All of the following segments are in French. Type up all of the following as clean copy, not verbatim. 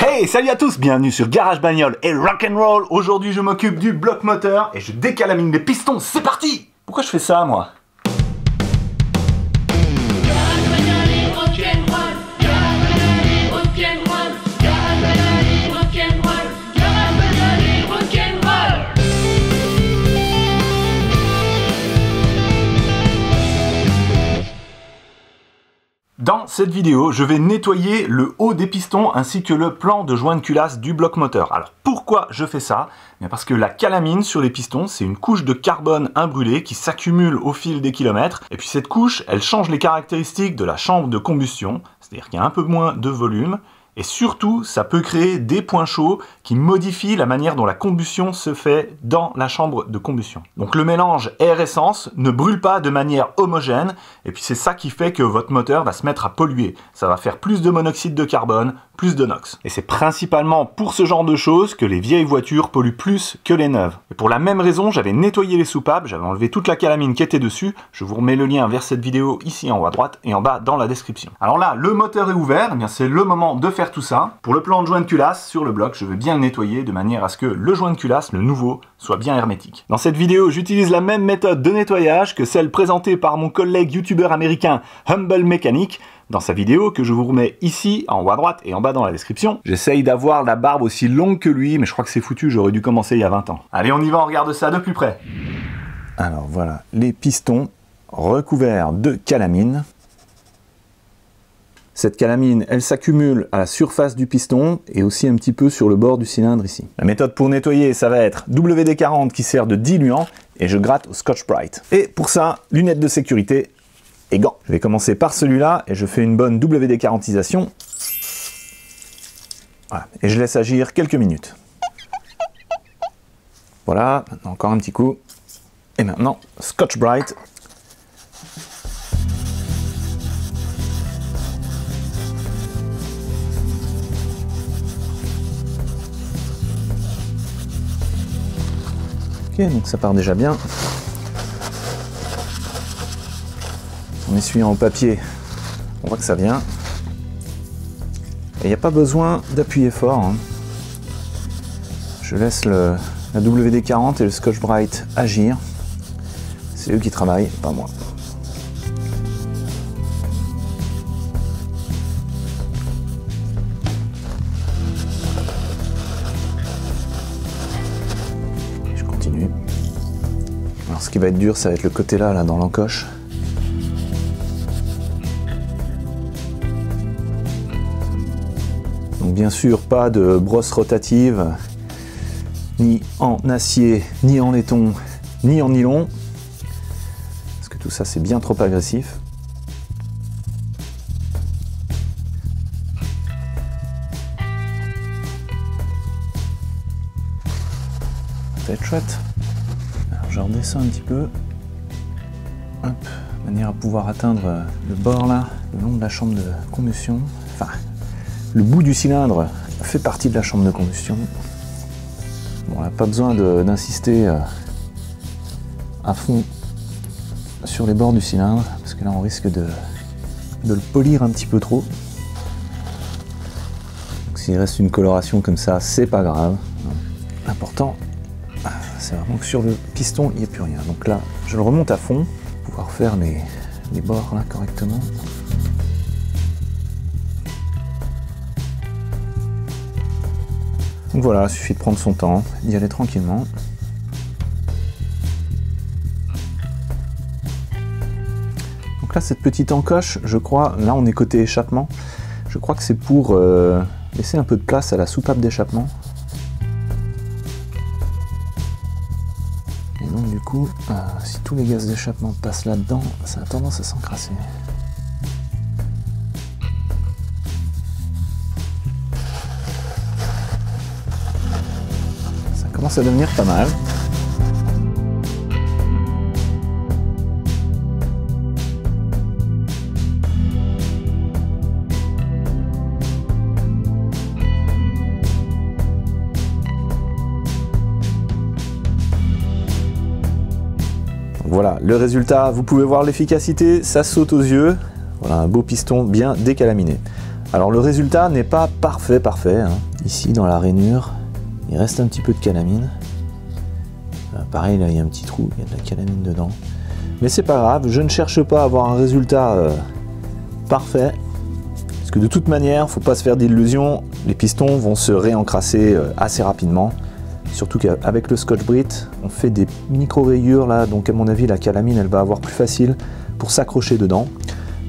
Hey, salut à tous, bienvenue sur Garage Bagnole et Rock'n'Roll. Aujourd'hui je m'occupe du bloc moteur et je décalamine les pistons, c'est parti. Pourquoi je fais ça moi? Dans cette vidéo, je vais nettoyer le haut des pistons ainsi que le plan de joint de culasse du bloc moteur. Alors pourquoi je fais ça? Bien parce que la calamine sur les pistons, c'est une couche de carbone imbrûlé qui s'accumule au fil des kilomètres. Et puis cette couche, elle change les caractéristiques de la chambre de combustion, c'est-à-dire qu'il y a un peu moins de volume. Et surtout, ça peut créer des points chauds qui modifient la manière dont la combustion se fait dans la chambre de combustion. Donc le mélange air-essence ne brûle pas de manière homogène, et puis c'est ça qui fait que votre moteur va se mettre à polluer. Ça va faire plus de monoxyde de carbone, plus de NOx. Et c'est principalement pour ce genre de choses que les vieilles voitures polluent plus que les neuves. Et pour la même raison, j'avais nettoyé les soupapes, j'avais enlevé toute la calamine qui était dessus. Je vous remets le lien vers cette vidéo ici en haut à droite et en bas dans la description. Alors là, le moteur est ouvert, eh bien c'est le moment de faire tout ça. Pour le plan de joint de culasse sur le bloc, je veux bien le nettoyer de manière à ce que le joint de culasse, le nouveau, soit bien hermétique. Dans cette vidéo, j'utilise la même méthode de nettoyage que celle présentée par mon collègue youtubeur américain Humble Mechanic dans sa vidéo que je vous remets ici en haut à droite et en bas dans la description. J'essaye d'avoir la barbe aussi longue que lui, mais je crois que c'est foutu, j'aurais dû commencer il y a 20 ans. Allez, on y va, on regarde ça de plus près. Alors voilà, les pistons recouverts de calamine. Cette calamine, elle s'accumule à la surface du piston et aussi un petit peu sur le bord du cylindre ici. La méthode pour nettoyer, ça va être WD-40 qui sert de diluant et je gratte au Scotch-Brite. Et pour ça, lunettes de sécurité et gants. Je vais commencer par celui-là et je fais une bonne WD-40isation. Voilà. Et je laisse agir quelques minutes. Voilà, maintenant encore un petit coup. Et maintenant, Scotch-Brite. Ok, donc ça part déjà bien. En essuyant au papier, on voit que ça vient. Et il n'y a pas besoin d'appuyer fort. Hein. Je laisse la WD-40 et le Scotch-Brite agir. C'est eux qui travaillent, pas moi. Alors ce qui va être dur, ça va être le côté là dans l'encoche. Donc bien sûr, pas de brosse rotative, ni en acier, ni en laiton, ni en nylon. Parce que tout ça, c'est bien trop agressif. Ça va être chouette. Je redescends un petit peu, hop, de manière à pouvoir atteindre le bord là, le long de la chambre de combustion. Enfin, le bout du cylindre fait partie de la chambre de combustion. Bon, on n'a pas besoin d'insister à fond sur les bords du cylindre, parce que là on risque de le polir un petit peu trop. Donc s'il reste une coloration comme ça, c'est pas grave. L'important, c'est vraiment que sur le piston, il n'y a plus rien. Donc là, je le remonte à fond pour pouvoir faire les bords là correctement. Donc voilà, il suffit de prendre son temps, d'y aller tranquillement. Donc là, cette petite encoche, je crois, là on est côté échappement, je crois que c'est pour laisser un peu de place à la soupape d'échappement. Et donc du coup, si tous les gaz d'échappement passent là-dedans, ça a tendance à s'encrasser. Ça commence à devenir pas mal. Voilà, le résultat, vous pouvez voir l'efficacité, ça saute aux yeux. Voilà, un beau piston bien décalaminé. Alors le résultat n'est pas parfait, hein. Ici dans la rainure, il reste un petit peu de calamine. Pareil, là il y a un petit trou, il y a de la calamine dedans. Mais c'est pas grave, je ne cherche pas à avoir un résultat parfait. Parce que de toute manière, faut pas se faire d'illusions, les pistons vont se réencrasser assez rapidement. Surtout qu'avec le Scotch-Brite, on fait des micro-rayures là, donc à mon avis la calamine elle va avoir plus facile pour s'accrocher dedans.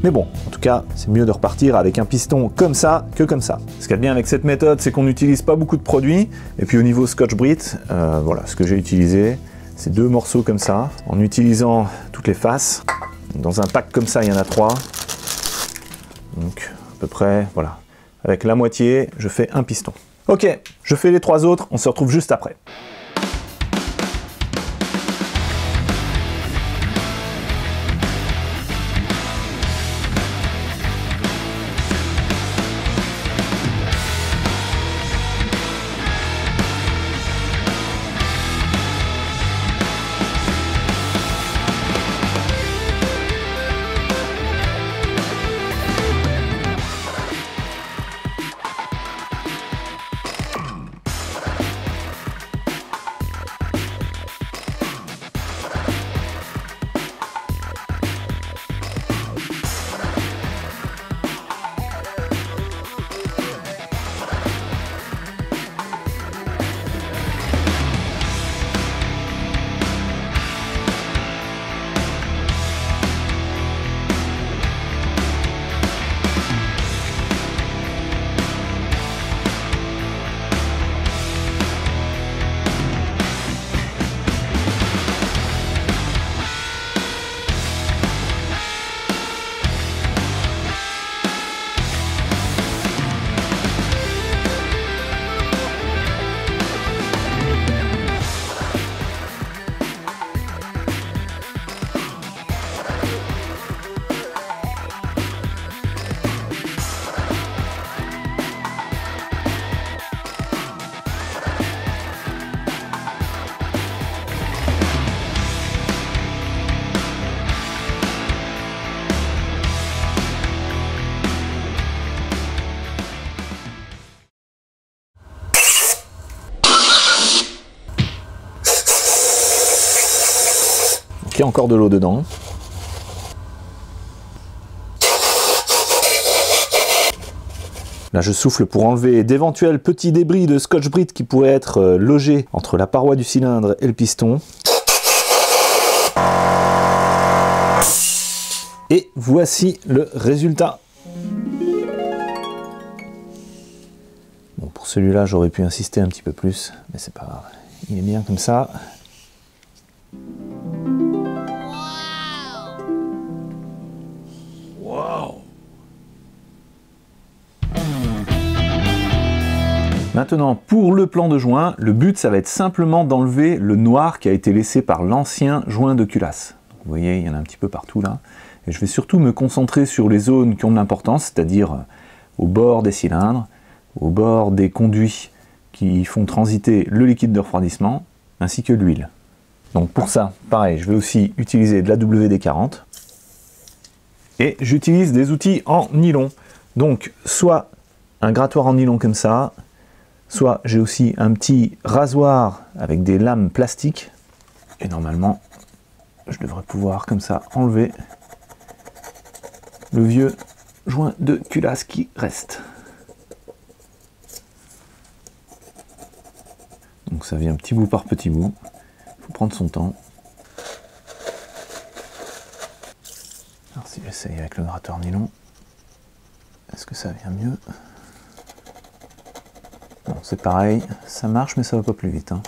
Mais bon, en tout cas, c'est mieux de repartir avec un piston comme ça que comme ça. Ce qu'il y a de bien avec cette méthode, c'est qu'on n'utilise pas beaucoup de produits. Et puis au niveau Scotch-Brite, voilà, ce que j'ai utilisé, c'est 2 morceaux comme ça, en utilisant toutes les faces. Dans un pack comme ça, il y en a 3. Donc à peu près, voilà. Avec la moitié, je fais un piston. Ok, je fais les 3 autres, on se retrouve juste après. Il y a encore de l'eau dedans. Là, je souffle pour enlever d'éventuels petits débris de Scotch-Brite qui pourraient être logés entre la paroi du cylindre et le piston. Et voici le résultat. Bon, pour celui-là, j'aurais pu insister un petit peu plus, mais c'est pas grave. Il est bien comme ça. Maintenant, pour le plan de joint, le but, ça va être simplement d'enlever le noir qui a été laissé par l'ancien joint de culasse. Vous voyez, il y en a un petit peu partout là. Et je vais surtout me concentrer sur les zones qui ont de l'importance, c'est-à-dire au bord des cylindres, au bord des conduits qui font transiter le liquide de refroidissement, ainsi que l'huile. Donc pour ça, pareil, je vais aussi utiliser de la WD-40. Et j'utilise des outils en nylon. Donc, soit un grattoir en nylon comme ça, soit j'ai aussi un petit rasoir avec des lames plastiques. Et normalement, je devrais pouvoir comme ça enlever le vieux joint de culasse qui reste. Donc ça vient petit bout par petit bout. Il faut prendre son temps. Alors si j'essaye avec le gratteur nylon, est-ce que ça vient mieux? Bon, c'est pareil, ça marche mais ça va pas plus vite, hein.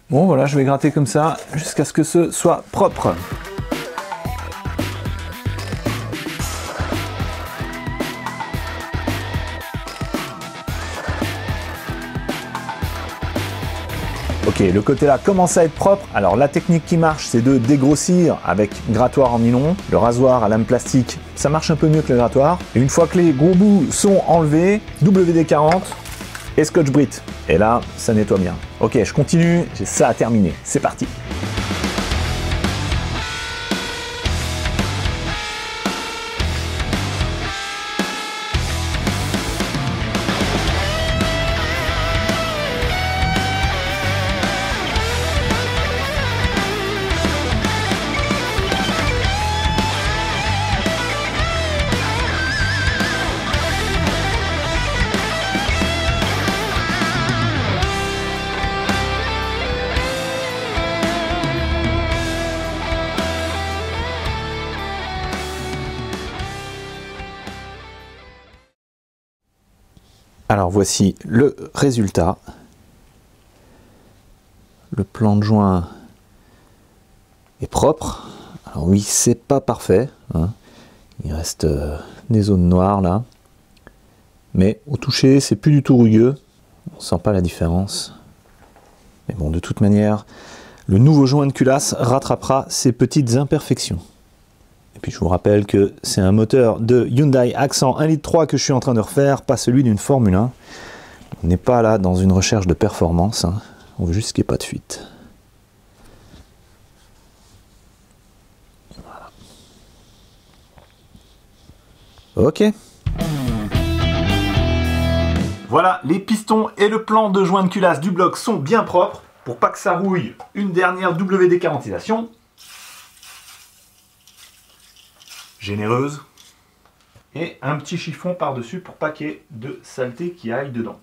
Bon voilà, je vais gratter comme ça jusqu'à ce que ce soit propre. Ok, le côté là commence à être propre. Alors la technique qui marche, c'est de dégrossir avec grattoir en nylon. Le rasoir à lame plastique, ça marche un peu mieux que le grattoir. Et une fois que les gros bouts sont enlevés, WD-40 et Scotch-Brite. Et là, ça nettoie bien. Ok, je continue, j'ai ça à terminer. C'est parti. Alors voici le résultat. Le plan de joint est propre. Alors oui, c'est pas parfait, hein. Il reste des zones noires là. Mais au toucher, c'est plus du tout rugueux. On sent pas la différence. Mais bon, de toute manière, le nouveau joint de culasse rattrapera ces petites imperfections. Et puis je vous rappelle que c'est un moteur de Hyundai Accent 1,3 litre que je suis en train de refaire, pas celui d'une Formule 1. On n'est pas là dans une recherche de performance, hein. On veut juste qu'il n'y ait pas de fuite. Voilà. Ok. Voilà, les pistons et le plan de joint de culasse du bloc sont bien propres. Pour pas que ça rouille, une dernière WD-40isation. Généreuse. Et un petit chiffon par-dessus pour pas qu'il y ait de saleté qui aille dedans.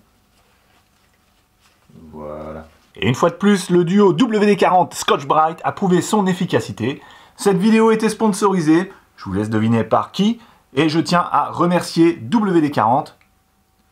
Voilà. Et une fois de plus, le duo WD-40 Scotch-Brite a prouvé son efficacité. Cette vidéo était sponsorisée, je vous laisse deviner par qui, et je tiens à remercier WD-40.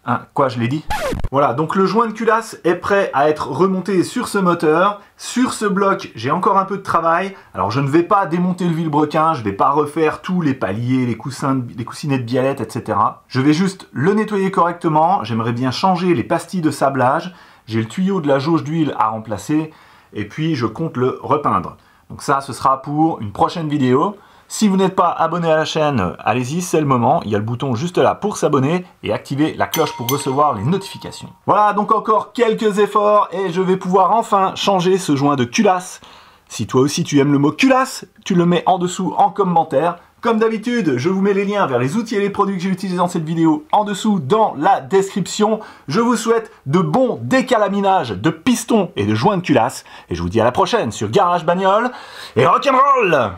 Hein, quoi, je l'ai dit? Voilà, donc le joint de culasse est prêt à être remonté sur ce moteur. Sur ce bloc, j'ai encore un peu de travail. Alors je ne vais pas démonter le vilebrequin, je ne vais pas refaire tous les paliers, les coussinets de biellette, etc. Je vais juste le nettoyer correctement. J'aimerais bien changer les pastilles de sablage. J'ai le tuyau de la jauge d'huile à remplacer. Et puis je compte le repeindre. Donc ça, ce sera pour une prochaine vidéo. Si vous n'êtes pas abonné à la chaîne, allez-y, c'est le moment. Il y a le bouton juste là pour s'abonner et activer la cloche pour recevoir les notifications. Voilà, donc encore quelques efforts et je vais pouvoir enfin changer ce joint de culasse. Si toi aussi tu aimes le mot culasse, tu le mets en dessous en commentaire. Comme d'habitude, je vous mets les liens vers les outils et les produits que j'ai utilisés dans cette vidéo en dessous dans la description. Je vous souhaite de bons décalaminages de pistons et de joints de culasse. Et je vous dis à la prochaine sur Garage Bagnole et rock'n'roll!